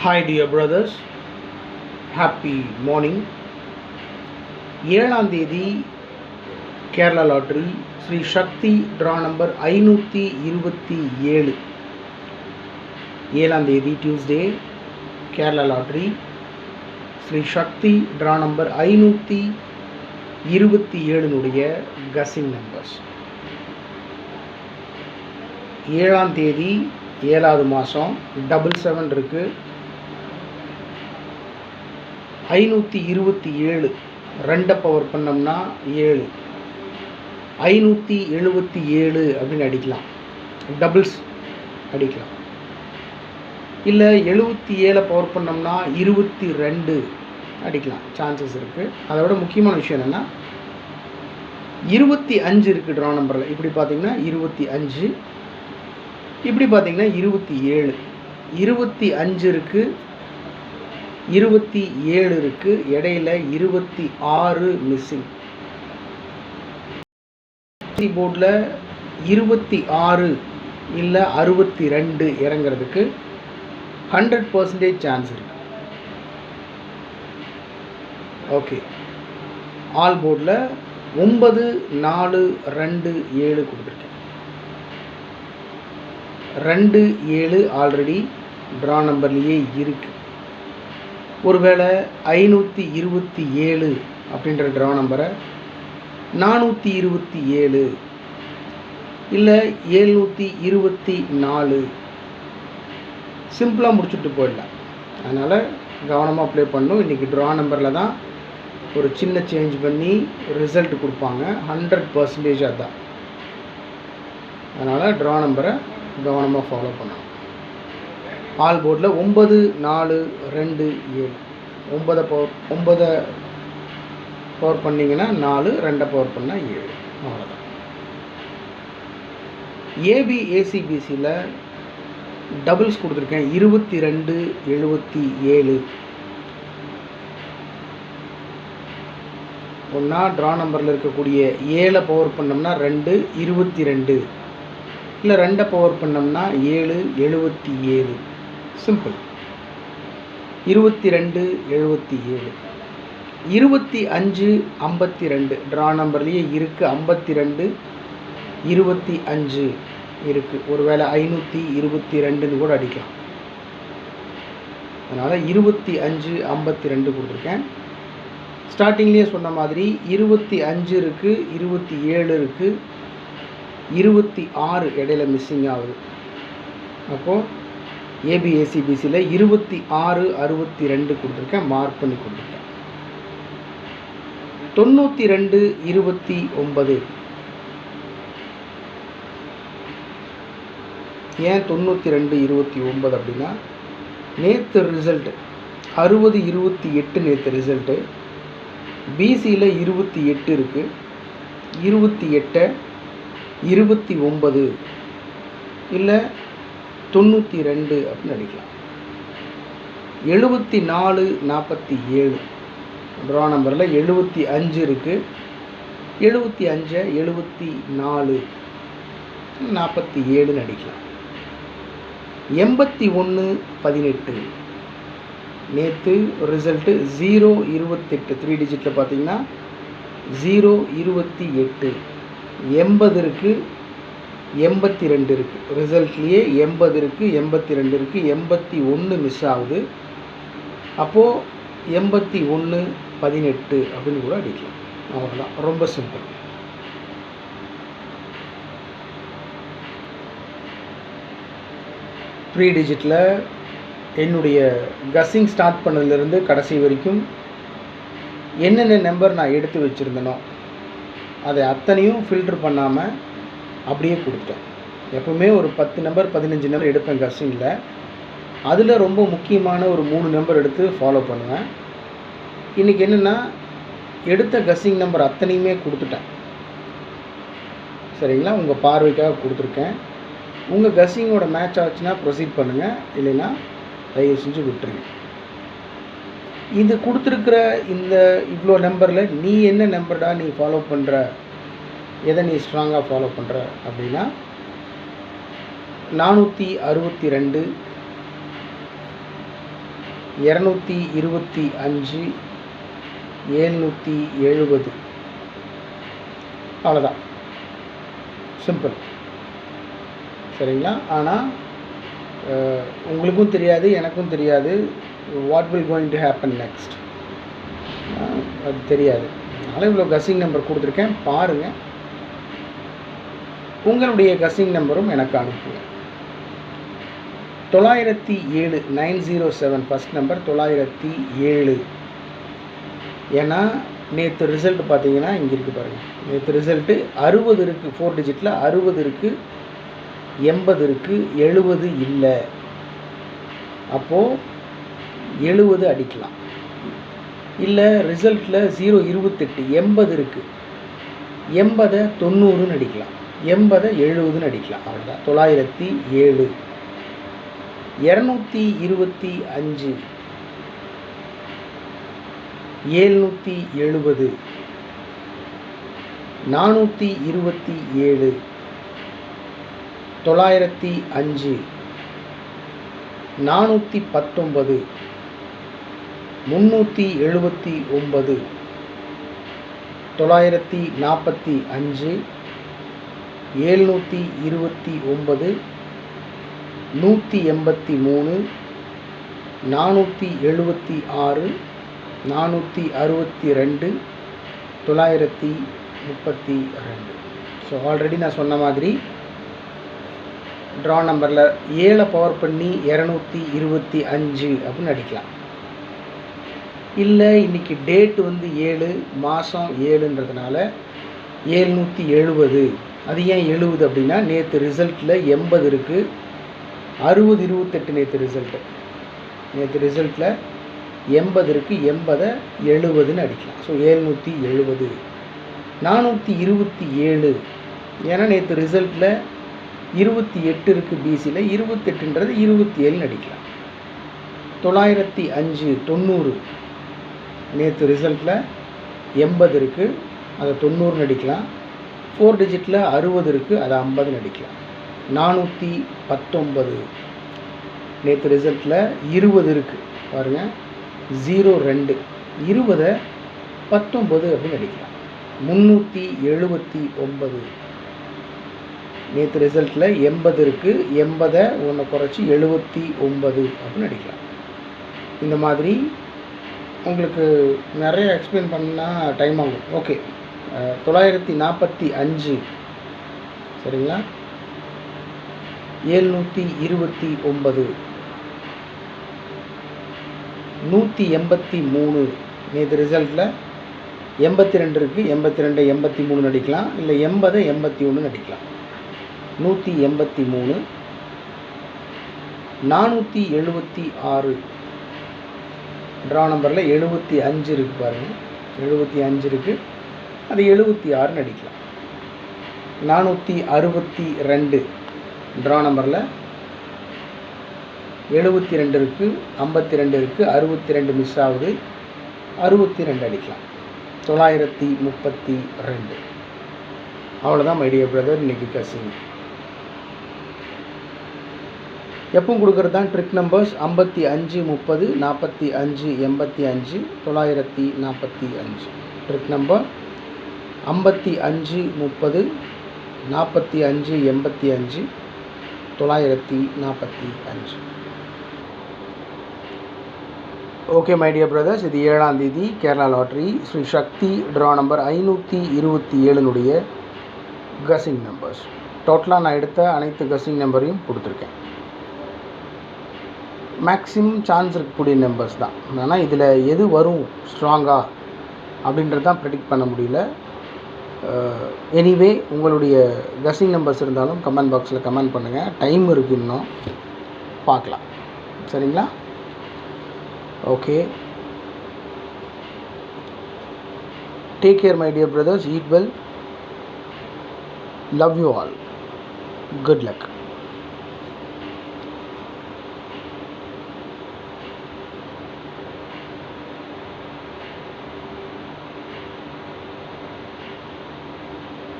Hi dear brothers, happy morning. 7ஆம் தேதி Kerala lottery Sri சக்தி draw number 527. 7ஆம் தேதி டியூஸ்டே கேரளா லாட்ரி ஸ்ரீ சக்தி ட்ரா நம்பர் 527 கசிங் நம்பர்ஸ். 7ஆம் தேதி 7வது மாதம் 77 இருக்குது. 527 2 பவர் பண்ணோம்னா 7, 577 அப்படின்னு அடிக்கலாம். டபுள்ஸ் அடிக்கலாம். இல்லை 77 பவர் பண்ணோம்னா 22 அடிக்கலாம், சான்சஸ் இருக்குது. அதோட முக்கியமான விஷயம் என்னென்னா 25 இருக்குது ட்ரா நம்பரில். இப்படி பார்த்தீங்கன்னா 25, இப்படி பார்த்தீங்கன்னா 27. 25 இருக்குது, 27 இருக்குது, இடையில 26 மிஸ்ஸிங். போர்டில் 26 இல்லை 62 இறங்கிறதுக்கு 100% சான்ஸ் இருக்குது. ஓகே, ஆல் போர்டில் 9, 4, 2, 7 கொடுத்துருக்கேன். 2, 7 ஆல்ரெடி ட்ரா நம்பர்லேயே இருக்குது. ஒருவேளை 527 அப்படின்ற ட்ரா நம்பரை 427 இல்லை 724 சிம்பிளாக முடிச்சுட்டு போயிடலாம். அதனால் கவனமாக ப்ளே பண்ணணும். இன்றைக்கி ட்ரா நம்பரில் தான் ஒரு சின்ன சேஞ்ச் பண்ணி ரிசல்ட் கொடுப்பாங்க. 100% அதுதான். அதனால் ட்ரா நம்பரை கவனமாக ஃபாலோ பண்ணணும். ஆல் போர்டில் 9, 4, 2, 7. 9 பவர் பண்ணிங்கன்னா 4, 2 பவர் பண்ணால் 7. அவ்வளோதான். ஏபிஏசிபிசியில் டபுள்ஸ் கொடுத்துருக்கேன். 22, 77. ஒன்றா ட்ரா நம்பரில் இருக்கக்கூடிய 7 பவர் பண்ணோம்னா 2, 22. இல்லை 2 பவர் பண்ணோம்னா 7, 77. சிம்பிள். 22, 77. 25, 52 ட்ரா நம்பர்லேயே இருக்குது. 52, 25 இருக்குது. ஒருவேளை 522 கூட அடிக்கலாம். அதனால் 25, 52 கொடுத்துருக்கேன். ஸ்டார்டிங்லேயே சொன்ன மாதிரி 25 இருக்குது, 27 இருக்குது, 26 இடையில மிஸ்ஸிங் ஆகுது. அப்போது ஏபிஏசிபிசியில் 26, 62 கொடுத்துருக்கேன். மார்க் பண்ணி கொடுத்துருக்கேன். 92, 29. ஏன் 92, 29 அப்படின்னா நேற்று ரிசல்ட்டு 60, 28 நேற்று ரிசல்ட்டு. பிசியில் 28 இருக்குது. 28, 29 இல்லை 92 அப்படின்னு அடிக்கலாம். 74, 47 ட்ரா நம்பரில் 75 இருக்குது. 75, 74, 47 அடிக்கலாம். 81, 18 நேற்று ரிசல்ட்டு 0, 28 3 டிஜிட்டில் பார்த்தீங்கன்னா 0, 28. 80 இருக்குது, 82 இருக்குது. ரிசல்ட்லேயே 80 இருக்குது, 82 இருக்குது, 81 மிஸ் ஆகுது. அப்போது 81, 18 அப்படின்னு கூட அடிக்கலாம். அவ்வளோதான். ரொம்ப சிம்பிள். த்ரீ டிஜிட்டில் என்னுடைய கஸ்ஸிங் ஸ்டார்ட் பண்ணதுலேருந்து கடைசி வரைக்கும் என்னென்ன நம்பர் நான் எடுத்து வச்சுருந்தனோ அதை அத்தனையும் ஃபில்டர் பண்ணாமல் அப்படியே கொடுத்துட்டேன். எப்போவுமே ஒரு 10 நம்பர் 15 நம்பர் எடுப்பேன் கஸ்ஸிங்கில். அதில் ரொம்ப முக்கியமான ஒரு 3 நம்பர் எடுத்து ஃபாலோ பண்ணுவேன். இன்றைக்கி என்னென்னா எடுத்த கஸ்ஸிங் நம்பர் அத்தனையுமே கொடுத்துட்டேன். சரிங்களா? உங்கள் பார்வைக்காக கொடுத்துருக்கேன். உங்கள் கஸ்ஸிங்கோட மேட்ச் ஆச்சுன்னா ப்ரொசீட் பண்ணுங்கள், இல்லைன்னா தயவு செஞ்சு விட்டுருங்க. இது கொடுத்துருக்குற இந்த இவ்வளோ நம்பரில் நீ என்ன நம்பர்டா நீ ஃபாலோ பண்ணுற, எதை நீ ஸ்ட்ராங்காக ஃபாலோ பண்ணுற அப்படின்னா 462, 225 770. அவ்வளோதான், சிம்பிள். சரிங்களா? ஆனால் உங்களுக்கும் தெரியாது, எனக்கும் தெரியாது what will going to happen next, அது தெரியாது. அதனால் இவ்வளோ கஸ்ஸிங் நம்பர் கொடுத்துருக்கேன், பாருங்கள். உங்களுடைய கஸ்ஸிங் நம்பரும் எனக்கு அனுப்புங்க. 907 907 ஃபஸ்ட் நம்பர் 907. ஏன்னா நேற்று ரிசல்ட் பார்த்தீங்கன்னா இங்கே இருக்குது பாருங்கள். நேற்று ரிசல்ட்டு 60 இருக்குது, 4 டிஜிட்டில் 60 இருக்குது, 80 இருக்குது, 70 இல்லை. அப்போது 70 அடிக்கலாம். இல்லை ரிசல்ட்டில் 028 80 இருக்குது, 80 90ன்னு அடிக்கலாம், 80 70ன்னு அடிக்கலாம். அவ்வளோதான். 907. 225 770. 427 905 419 379 945 729 183 476 462 932. ஸோ ஆல்ரெடி நான் சொன்ன மாதிரி ட்ரா நம்பரில் 7 பவர் பண்ணி 225 அப்படின்னு அடிக்கலாம். இல்லை இன்றைக்கி டேட்டு வந்து 7 மாதம் 7ன்றதுனால 770. அது ஏன் 70 அப்படின்னா நேற்று ரிசல்ட்டில் 80 இருக்குது, 60 28 நேற்று ரிசல்ட்டில் 80 இருக்குது, 80 70ன்னு அடிக்கலாம். ஸோ 770. 427 ஏன்னா நேற்று ரிசல்ட்டில் 28 இருக்குது, பிசியில் 28ன்றது 27ன்னு அடிக்கலாம். 905 90 நேற்று ரிசல்ட்டில் 80 இருக்குது, அதை 90ன்னு அடிக்கலாம். 4 டிஜிட்டில் 60 இருக்குது, அதை 50ன்னு அடிக்கலாம். 419 நேற்று ரிசல்ட்டில் 20 இருக்குது பாருங்கள், 02 20 19 அப்படின்னு அடிக்கலாம். 379 நேற்று ரிசல்ட்டில் 80 இருக்குது, 80 ஒன்று குறைச்சி 79 அப்படின்னு அடிக்கலாம். இந்த மாதிரி உங்களுக்கு நிறைய எக்ஸ்பிளைன் பண்ணால் டைம் ஆகும். ஓகே, 945 சரிங்களா, 729 183 நேற்று ரிசல்ட்டில் 82 இருக்குது, 82 83 அடிக்கலாம். இல்லை 80 81 அடிக்கலாம். 183 476 ட்ரா நம்பரில் 75 இருக்குது பாருங்கள், 75 இருக்குது, அது 76ன்னு அடிக்கலாம். 462 ட்ரா நம்பரில் 72 இருக்குது, 52 இருக்குது, 62 மிஸ் ஆகுது, 62 அடிக்கலாம். 932. அவ்வளோதான் மை டியர் பிரதர், இன்றைக்கி கசிங். எப்பவும் கொடுக்குறது தான் trick numbers 55 30 45 85 945. Trick number 55 30 45 85 945. Okay my dear brothers, இது 7ஆம் தேதி கேரளா லாட்ரி ஸ்ரீ சக்தி ட்ரா நம்பர் 527னுடைய கசிங் நம்பர்ஸ். டோட்டலாக நான் எடுத்த அனைத்து கசிங் நம்பரையும் கொடுத்துருக்கேன். மேக்ஸிமம் சான்ஸ் இருக்கக்கூடிய நம்பர்ஸ் தான். ஆனால் இதில் எது வரும் ஸ்ட்ராங்காக அப்படின்றது தான் ப்ரெடிக்ட் பண்ண முடியல. எனிவே உங்களுடைய கசிங் நம்பர்ஸ் இருந்தாலும் கமெண்ட் பாக்ஸில் கமெண்ட் பண்ணுங்கள். டைம் இருக்குது, இன்னும் பார்க்கலாம். சரிங்களா? Okay, take care my dear brothers, eat well, love you all, good luck.